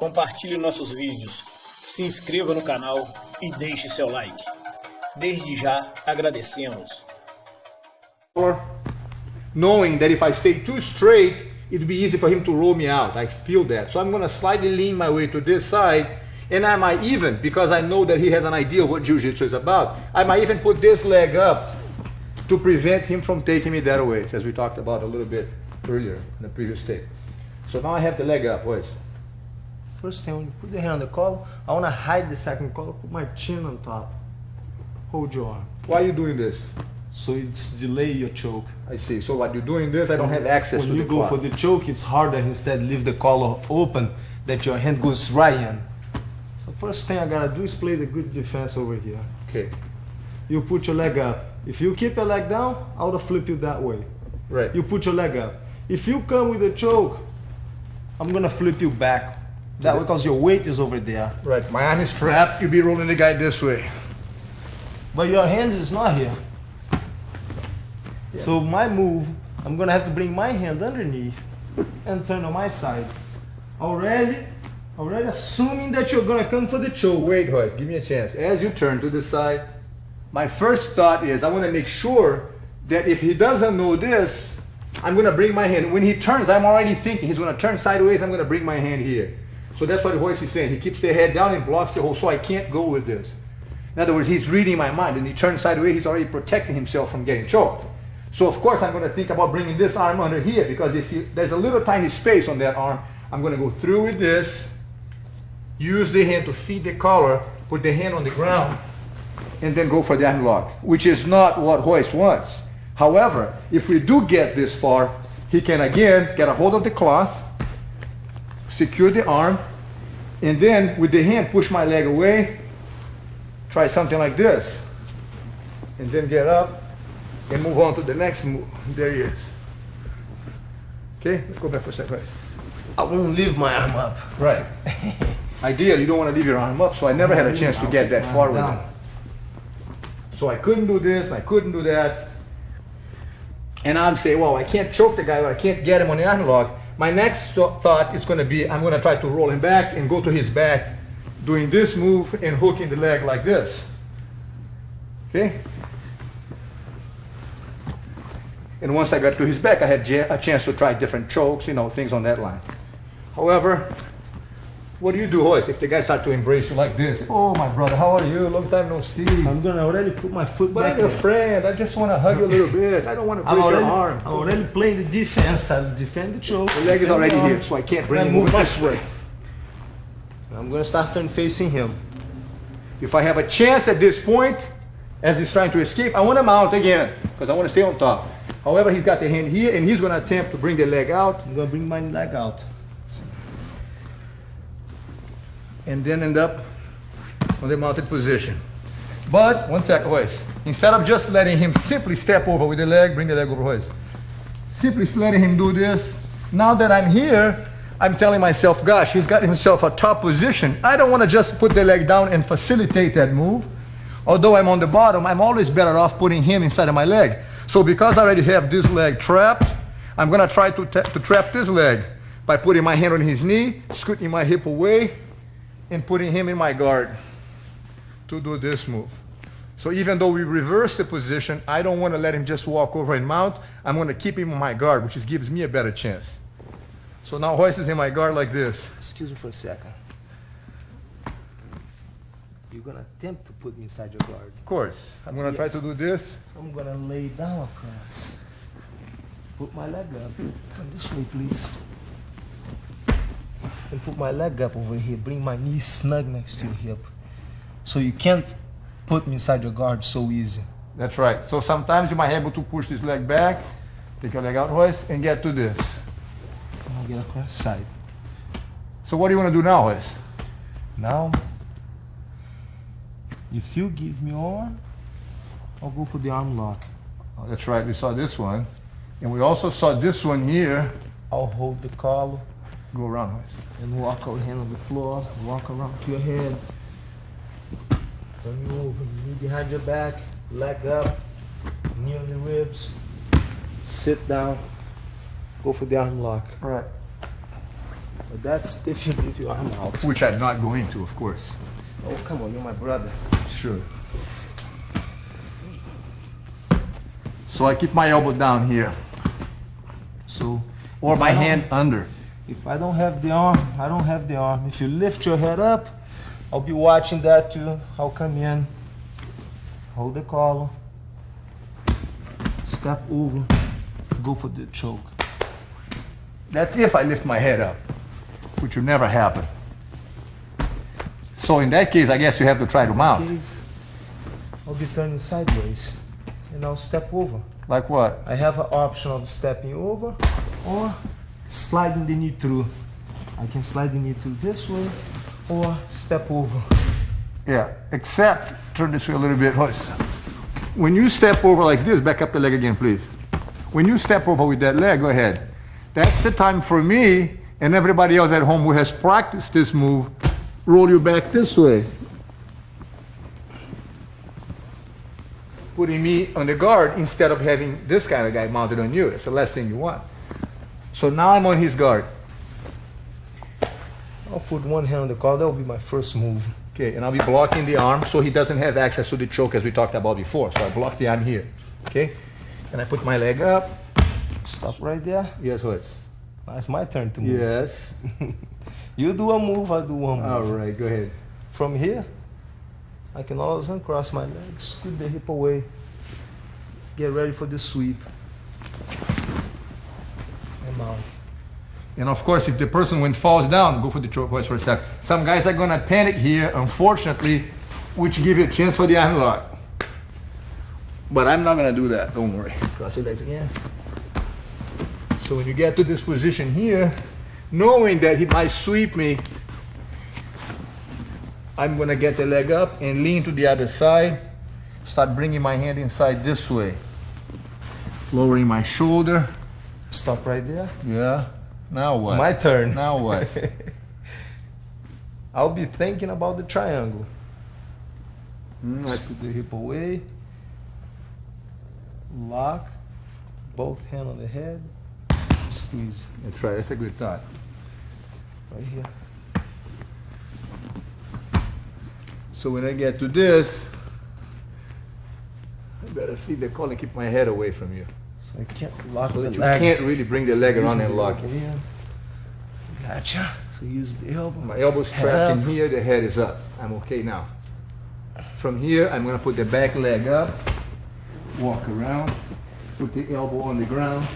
compartilhe nossos vídeos, se inscreva no canal e deixe seu like. Desde já agradecemos. Knowing that if I stay too straight, it would be easy for him to roll me out. I feel that. So I'm going to slightly lean my way to this side, and I might even, because I know that he has an idea of what Jiu-Jitsu is about, I might even put this leg up to prevent him from taking me that way, as we talked about a little bit earlier in the previous tape. So now I have the leg up, Royce. First thing, when you put the hand on the collar, I want to hide the second collar, put my chin on top. Hold your arm. Why are you doing this? So it's delay your choke. I see. So what you're doing this, I don't have access to the When you go for the choke, it's harder. Instead, leave the collar open, that your hand goes right in. So first thing I gotta do is play the good defense over here. Okay. You put your leg up. If you keep your leg down, I would flip you that way. Right. You put your leg up. If you come with a choke, I'm gonna flip you back. That way, because your weight is over there. Right. My arm is trapped. You'll be rolling the guy this way. But your hands is not here. Yeah. So my move, I'm gonna have to bring my hand underneath and turn on my side. Already assuming that you're gonna come for the choke. Wait, Royce, give me a chance. As you turn to the side, my first thought is I want to make sure that if he doesn't know this, I'm going to bring my hand. When he turns, I'm already thinking he's going to turn sideways, I'm going to bring my hand here. So that's what Royce is saying. He keeps the head down and blocks the hole, so I can't go with this. In other words, he's reading my mind, and he turns sideways, he's already protecting himself from getting choked. So of course I'm going to think about bringing this arm under here, because if there's a little tiny space on that arm, I'm going to go through with this, use the hand to feed the collar, put the hand on the ground, and then go for the arm lock, which is not what Royce wants. However, if we do get this far, he can again get a hold of the cloth, secure the arm, and then with the hand push my leg away, try something like this, and then get up and move on to the next move. There he is. Okay, let's go back for a second. Right. I won't leave my arm up. Right. Ideally, you don't want to leave your arm up, so I never had a chance to get that far with it. So I couldn't do this, I couldn't do that. And I'm saying, well, I can't choke the guy, or I can't get him on the arm lock. My next thought is going to be, I'm going to try to roll him back and go to his back, doing this move and hooking the leg like this. Okay? And once I got to his back, I had a chance to try different chokes, you know, things on that line. However, what do you do, Royce, if the guy starts to embrace you like this? Oh, my brother, how are you? Long time no see. I'm gonna already put my foot back. But I'm your friend. I just want to hug you a little bit. I don't want to break your arm. I'm already playing the defense. I'll defend the choke. The leg is already here, so I can't bring him over this way. I'm gonna start turn facing him. If I have a chance at this point, as he's trying to escape, I want him out again, because I want to stay on top. However, he's got the hand here, and he's going to attempt to bring the leg out. I'm gonna bring my leg out. And then end up on the mounted position. But, one sec, Royce. Instead of just letting him simply step over with the leg, bring the leg over, Royce. Simply letting him do this. Now that I'm here, I'm telling myself, gosh, he's got himself a top position. I don't want to just put the leg down and facilitate that move. Although I'm on the bottom, I'm always better off putting him inside of my leg. So because I already have this leg trapped, I'm going to try to trap this leg by putting my hand on his knee, scooting my hip away, and putting him in my guard to do this move. So even though we reverse the position, I don't want to let him just walk over and mount. I'm going to keep him in my guard, which gives me a better chance. So now Royce is in my guard like this. Excuse me for a second. You're going to attempt to put me inside your guard. Of course. I'm going to try to do this. I'm going to lay down across. Put my leg up. Turn this way, please. And put my leg up over here. Bring my knee snug next to your hip. So you can't put me inside your guard so easy. That's right. So sometimes you might be able to push this leg back, take your leg out, Royce, and get to this. And I'll get across the side. So what do you want to do now, Royce? Now, if you give me arm, I'll go for the arm lock. Oh, that's right. We saw this one. And we also saw this one here. I'll hold the collar. Go around, Royce. And walk our hand on the floor, walk around to your head. Turn you over, knee behind your back, leg up, knee on the ribs. Sit down, go for the arm lock. All right. But that's if you leave your arm out. Which I'm not going to, of course. Oh, come on, you're my brother. Sure. So I keep my elbow down here. So, Or my hand under. if I don't have the arm, I don't have the arm. If you lift your head up, I'll be watching that too. I'll come in, hold the collar, step over, go for the choke. That's if I lift my head up, which will never happen. So in that case, I guess you have to try to mount. I'll be turning sideways and I'll step over. Like what? I have an option of stepping over or sliding the knee through. I can slide the knee through this way or step over. Yeah, except, turn this way a little bit, Royce. When you step over like this, back up the leg again, please. When you step over with that leg, go ahead. That's the time for me and everybody else at home who has practiced this move, roll you back this way. Putting me on the guard instead of having this kind of guy mounted on you. That's the last thing you want. So now I'm on his guard. I'll put one hand on the collar. That will be my first move. Okay, and I'll be blocking the arm so he doesn't have access to the choke as we talked about before. So I block the arm here. Okay? And I put my leg up. Stop right there. Yes, Royce. Now it's my turn to move. Yes. You do a move, I do one move. All right, go ahead. From here, I can always uncross my legs, scoot the hip away, get ready for the sweep. And out. And of course, if the person, when falls down, go for the choke Royce for a second. Some guys are gonna panic here, unfortunately, which give you a chance for the arm lock. But I'm not gonna do that, don't worry. Cross your legs again. So when you get to this position here, knowing that he might sweep me, I'm gonna get the leg up and lean to the other side. Start bringing my hand inside this way. Lowering my shoulder. Stop right there. Yeah. Now what? My turn. Now what? I'll be thinking about the triangle. I Scoot the hip away. Lock. Both hands on the head. Squeeze. That's right, that's a good thought. Right here. So when I get to this, I better feed the collar and keep my head away from you. So I can't lock So the that you leg. can't really bring the leg around Use and the lock elbow it. here. Gotcha. So use the elbow. My elbow's trapped in here, the head is up. I'm okay now. From here, I'm gonna put the back leg up, walk around, put the elbow on the ground,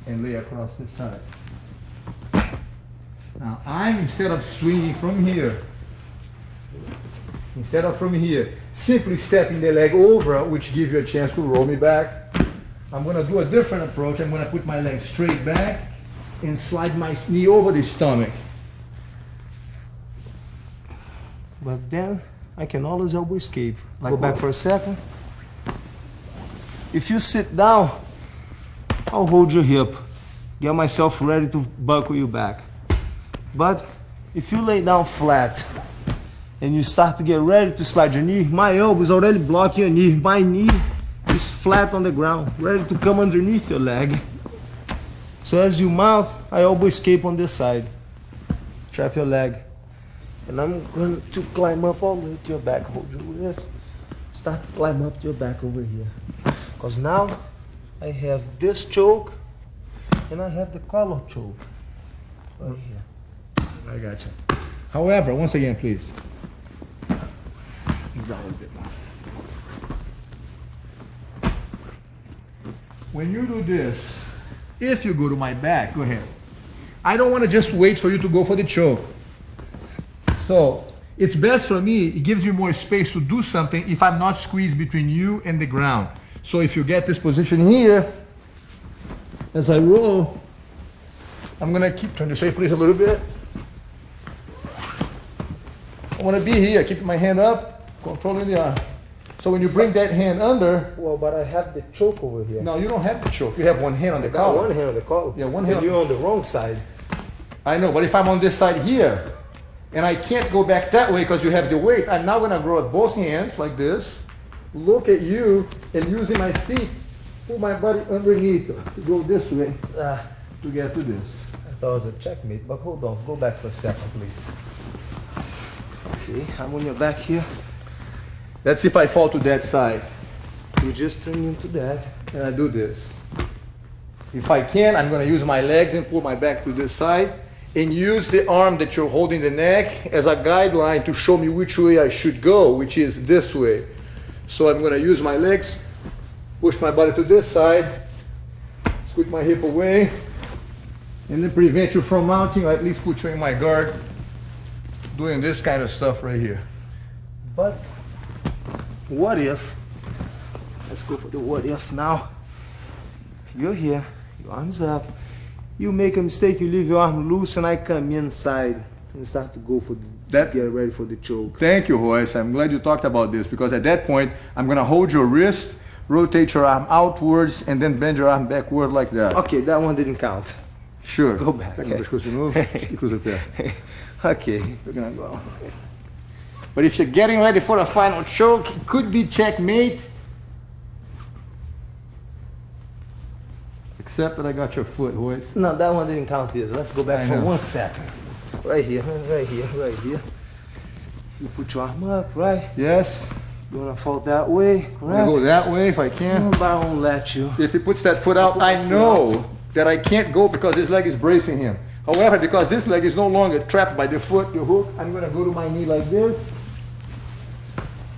and lay across the side. Now instead of swinging from here, simply stepping the leg over, which gives you a chance to roll me back, I'm gonna do a different approach. I'm gonna put my leg straight back and slide my knee over the stomach. But then I can always elbow escape. Like Go back what? for a second. If you sit down, I'll hold your hip. Get myself ready to buckle you back. But if you lay down flat and you start to get ready to slide your knee, my elbow is already blocking your knee. My knee is flat on the ground, ready to come underneath your leg. So as you mount, I elbow escape on this side. Trap your leg. And I'm going to climb up all the way to your back. Hold your wrist. Start to climb up to your back over here. Because now I have this choke and I have the collar choke right here. I got you. However, once again, please. Down a bit more. When you do this, if you go to my back, go ahead. I don't want to just wait for you to go for the choke. So it's best for me, it gives you more space to do something if I'm not squeezed between you and the ground. So if you get this position here, as I roll, I'm gonna turn this way please a little bit. I wanna be here, keeping my hand up, controlling the arm. So when you bring that hand under. Well, but I have the choke over here. No, you don't have the choke. You have one hand on the I got collar. one hand on the collar. Yeah, one hand. And you're on the wrong side. I know, but if I'm on this side here, and I can't go back that way because you have the weight, I'm now gonna grow at both hands like this, look at you, and using my feet, put my body underneath to go this way to get to this. thought it was a checkmate, but hold on. Go back for a second, please. Okay, I'm on your back here. Let's see if I fall to that side. You just turn into that. And I do this. If I can, I'm going to use my legs and pull my back to this side and use the arm that you're holding the neck as a guideline to show me which way I should go, which is this way. So I'm going to use my legs, push my body to this side, scoot my hip away, and then prevent you from mounting, or at least put you in my guard, doing this kind of stuff right here. But what if, let's go for the what if now. You're here, your arm's up. You make a mistake, you leave your arm loose, and I come inside and start to go for get ready for the choke. Thank you, Royce. I'm glad you talked about this, because at that point, I'm going to hold your wrist, rotate your arm outwards, and then bend your arm backward like that. Okay, that one didn't count. Sure. Go back. Pega o pescoço de novo e cruza o pé. Okay. Pegando agora. But if you're getting ready for a final choke, it could be checkmate. Except that I got your foot, Royce. No, that one didn't count either. Let's go back for 1 second. Right here, right here, right here. You put your arm up, right? Yes. You wanna fall that way, correct? I go that way if I can. But I won't let you. If he puts that foot out, I know that I can't go because his leg is bracing him. However, because this leg is no longer trapped by the foot, the hook, I'm gonna go to my knee like this.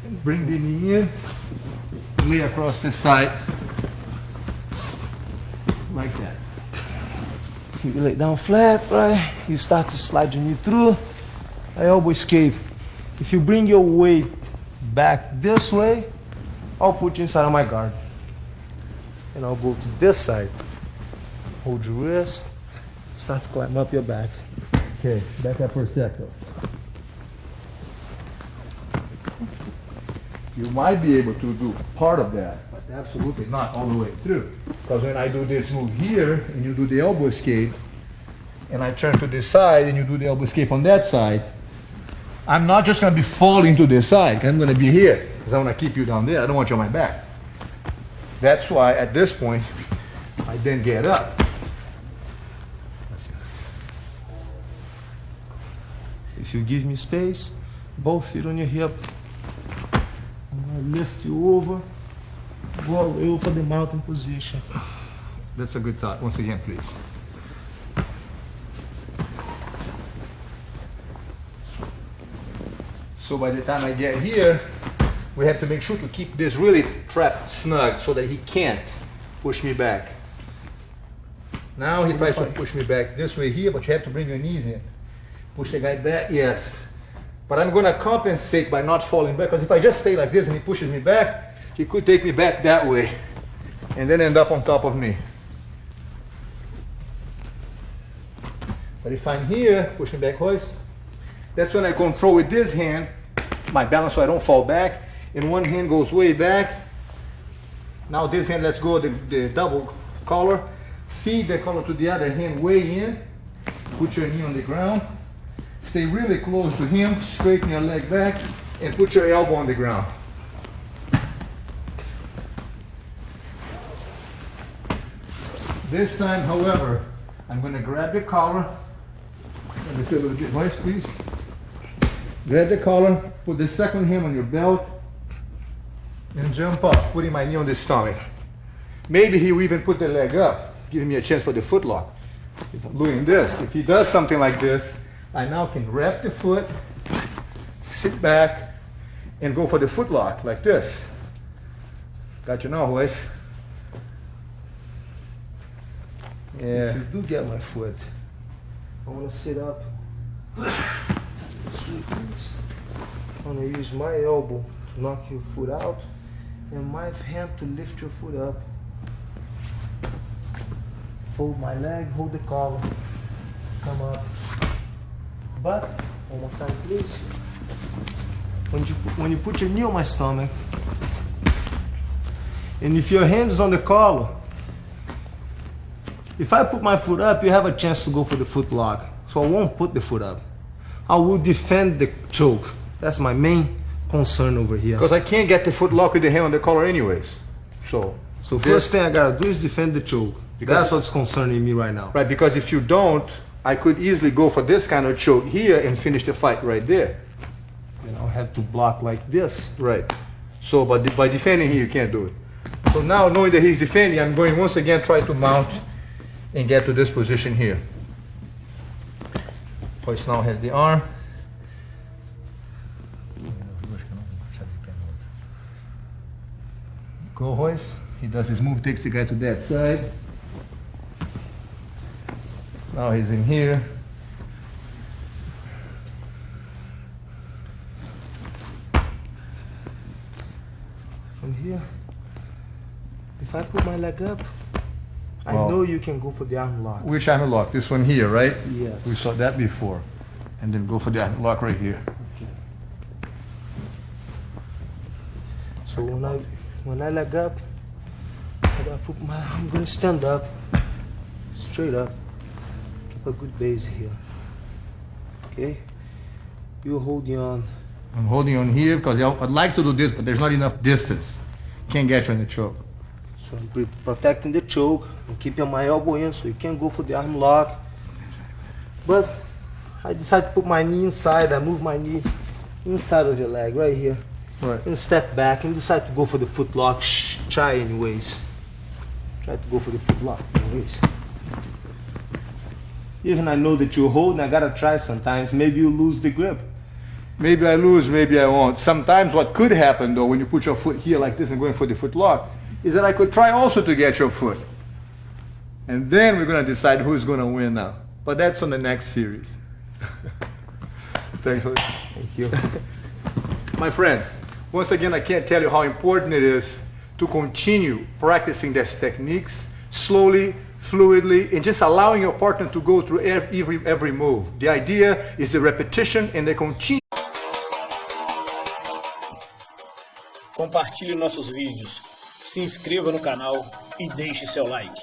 And bring the knee in. Lay across this side. Like that. You lay down flat, right? You start to slide your knee through. I elbow escape. If you bring your weight back this way, I'll put you inside of my guard. And I'll go to this side. Hold your wrist. Start to climb up your back. Okay, back up for a sec though. You might be able to do part of that, but absolutely not all the way through. Because when I do this move here, and you do the elbow escape, and I turn to this side, and you do the elbow escape on that side, I'm not just going to be falling to this side. I'm going to be here, because I want to keep you down there. I don't want you on my back. That's why, at this point, I then get up. If you give me space, both feet on your hip, I'm gonna lift you over, go away over the mountain position. That's a good thought. Once again, please. So by the time I get here, we have to make sure to keep this really trapped snug so that he can't push me back. Now he tries to push me back this way here, but you have to bring your knees in. Push the guy back, yes. But I'm going to compensate by not falling back, because if I just stay like this and he pushes me back, he could take me back that way and then end up on top of me. But if I'm here, push me back, Royce, that's when I control with this hand my balance so I don't fall back, and one hand goes way back. Now this hand lets go of the double collar, feed the collar to the other hand way in, put your knee on the ground, stay really close to him, straighten your leg back, and put your elbow on the ground. This time, however, I'm going to grab the collar. Let me feel a little bit, Royce, please. Grab the collar, put the second hand on your belt, and jump up, putting my knee on the stomach. Maybe he will even put the leg up, giving me a chance for the foot lock. If I'm doing this, if he does something like this, I now can wrap the foot, sit back, and go for the foot lock, like this. Got you now, Royce? Yeah. If you do get my foot, I want to sit up. I want to use my elbow to knock your foot out, and my hand to lift your foot up. Fold my leg, hold the collar, come up. But, one more time please. When you put your knee on my stomach, and if your hand is on the collar, if I put my foot up, you have a chance to go for the foot lock. So I won't put the foot up. I will defend the choke. That's my main concern over here. Because I can't get the foot lock with the hand on the collar anyways. So first thing I gotta do is defend the choke. That's what's concerning me right now. Right, because if you don't, I could easily go for this kind of choke here and finish the fight right there. And I'll have to block like this. Right. So, but by defending here, you can't do it. So now, knowing that he's defending, I'm going once again try to mount and get to this position here. Royce now has the arm. Go Royce. He does his move, takes the guy to that side. Now he's in here. From here, if I put my leg up, I Well, know you can go for the arm lock. Which arm lock? This one here, right? Yes. We saw that before. And then go for the arm lock right here. So when I leg up, I'm gonna stand up, straight up, keep a good base here. Okay? You're holding on. I'm holding on here because I'd like to do this, but there's not enough distance. Can't get you in the choke. So I'm protecting the choke and keeping my elbow in so you can't go for the arm lock. But I decide to put my knee inside. I move my knee inside of your leg right here. Right. And step back and decide to go for the foot lock. Try anyways. Try to go for the foot lock anyways. Even I know that you're holding, I gotta try sometimes. Maybe you lose the grip. Maybe I lose, maybe I won't. Sometimes what could happen though, when you put your foot here like this and going for the foot lock, is that I could try also to get your foot. And then we're gonna decide who's gonna win now. But that's on the next series. Thanks for Thank you. My friends, once again, I can't tell you how important it is to continue practicing these techniques slowly, fluidly, and just allowing your partner to go through every move. The idea is the repetition and the continuous. Compartilhe nossos vídeos, se inscreva no canal e deixe seu like.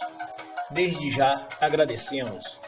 Desde já agradecemos.